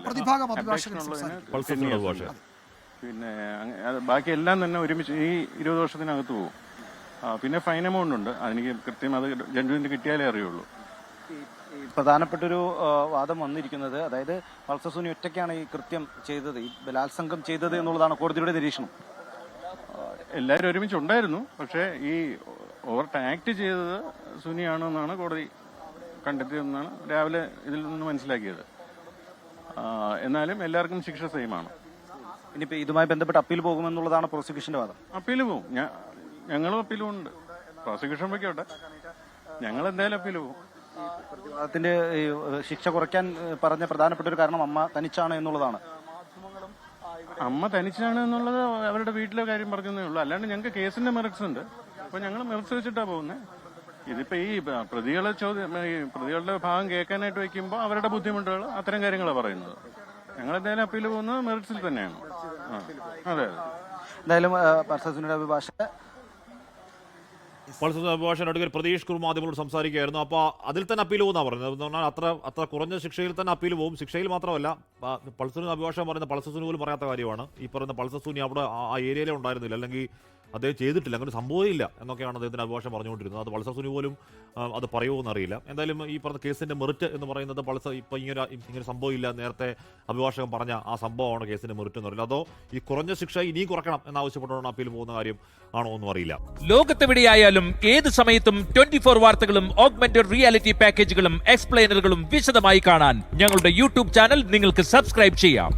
പ്രതിഭാഗം അഭിഭാഷകൻ പിന്നെ ബാക്കി എല്ലാം തന്നെ ഒരുമിച്ച് ഈ 20 വർഷത്തിനകത്ത് പോകും. പിന്നെ ഫൈൻ എമൗണ്ട് ഉണ്ട്, അതെനിക്ക് കൃത്യം അത് ജഡ്ജിന് കിട്ടിയാലേ അറിയുള്ളൂ. പ്രധാനപ്പെട്ടൊരു വാദം വന്നിരിക്കുന്നത്, അതായത് പൾസർ സുനി ഒറ്റയ്ക്കാണ് ഈ കൃത്യം ചെയ്തത്, ഈ ബലാത്സംഗം ചെയ്തത് എന്നുള്ളതാണ് കോടതിയുടെ നിരീക്ഷണം. എല്ലാവരും ഒരുമിച്ചുണ്ടായിരുന്നു, പക്ഷേ ഈ ഓവർ ആക്ട് ചെയ്തത് സുനിയാണെന്നാണ് കോടതി കണ്ടെത്തിയതെന്നാണ് രാവിലെ ഇതിൽ നിന്ന് മനസ്സിലാക്കിയത്. എന്നാലും എല്ലാവർക്കും ശിക്ഷ സെയിമാണ്. ഇനിയിപ്പോൾ ഇതുമായി ബന്ധപ്പെട്ട് അപ്പീൽ പോകുമെന്നുള്ളതാണ് പ്രോസിക്യൂഷന്റെ വാദം. അപ്പീൽ പോകും, ഞങ്ങളും അപ്പീലും ഉണ്ട്. പ്രോസിക്യൂഷൻ വയ്ക്കോട്ടെ, ഞങ്ങൾ എന്തായാലും അപ്പീൽ പോകും. പ്രതിവാദത്തിന്റെ ശിക്ഷ കുറയ്ക്കാൻ പറഞ്ഞ പ്രധാനപ്പെട്ട ഒരു കാരണം അമ്മ തനിച്ചാണ് എന്നുള്ളതാണ്. അമ്മ തനിച്ചാണ് എന്നുള്ളത് അവരുടെ വീട്ടിലെ കാര്യം പറഞ്ഞതേ ഉള്ളൂ. അല്ലാണ്ട് ഞങ്ങൾക്ക് കേസിന്റെ മെറിറ്റ്സ് ഉണ്ട്. അപ്പൊ ഞങ്ങൾ മെറിറ്റ്സ് വെച്ചിട്ടാണ് പോകുന്നത്. ഇതിപ്പോ ഈ പ്രതികളുടെ ഭാഗം കേൾക്കാനായിട്ട് വയ്ക്കുമ്പോൾ അവരുടെ ബുദ്ധിമുട്ടുകൾ അത്തരം കാര്യങ്ങളാണ് പറയുന്നത്. ഞങ്ങൾ എന്തായാലും അപ്പീൽ പോകുന്നത് മെറിറ്റ്സിൽ തന്നെയാണ്. അതെ, എന്തായാലും പൾസർ അഭിഭാഷകൻ അഡ്വക്കേറ്റ് പ്രതീഷ് കുമാർ മാധ്യമങ്ങളോട് സംസാരിക്കുകയായിരുന്നു. അപ്പോൾ അതിൽ തന്നെ അപ്പീൽ പോകുന്നതാണ് പറഞ്ഞത്. എന്ന് പറഞ്ഞാൽ അത്ര കുറഞ്ഞ ശിക്ഷയിൽ തന്നെ അപ്പീൽ പോകും. ശിക്ഷയിൽ മാത്രമല്ല, പൾസർ അഭിഭാഷകൻ പറയുന്ന പൾസർ സുനി പോലും പറയാത്ത കാര്യമാണ്. ഈ പറയുന്ന പൾസർ സുനി അവിടെ ആ ഏരിയയിലേ ഉണ്ടായിരുന്നില്ല, അല്ലെങ്കിൽ അദ്ദേഹം ചെയ്തിട്ടില്ല, അങ്ങനെ സംഭവമില്ല എന്നൊക്കെയാണ് അദ്ദേഹത്തിന് അഭിഭാഷകൻ പറഞ്ഞുകൊണ്ടിരുന്നത്. അത് പൾസർ സുനി പോലും അത് പറയുമോ അറിയില്ല. എന്തായാലും ഈ പറഞ്ഞ കേസിന്റെ മെറിറ്റ് എന്ന് പറയുന്നത് പൾസർ ഇപ്പം ഇങ്ങനെ സംഭവമില്ല, നേരത്തെ അഭിഭാഷകൻ പറഞ്ഞ ആ സംഭവമാണ് കേസിന്റെ മെറിറ്റ് എന്ന് പറയുന്നത്. അതോ ഈ കുറഞ്ഞ ശിക്ഷ ഇനിയും കുറയ്ക്കണം എന്നാവശ്യപ്പെട്ടുകൊണ്ട് അപ്പീൽ പോകുന്ന കാര്യം ആണോ ഒന്നും അറിയില്ല. ലോകത്തെവിടെയായാലും ഏത് സമയത്തും 24 വാർത്തകളും ഓഗ്മെന്റഡ് റിയാലിറ്റി പാക്കേജുകളും എക്സ്പ്ലെയിനറുകളും വിശദമായി കാണാൻ ഞങ്ങളുടെ യൂട്യൂബ് ചാനൽ നിങ്ങൾക്ക് സബ്സ്ക്രൈബ് ചെയ്യാം.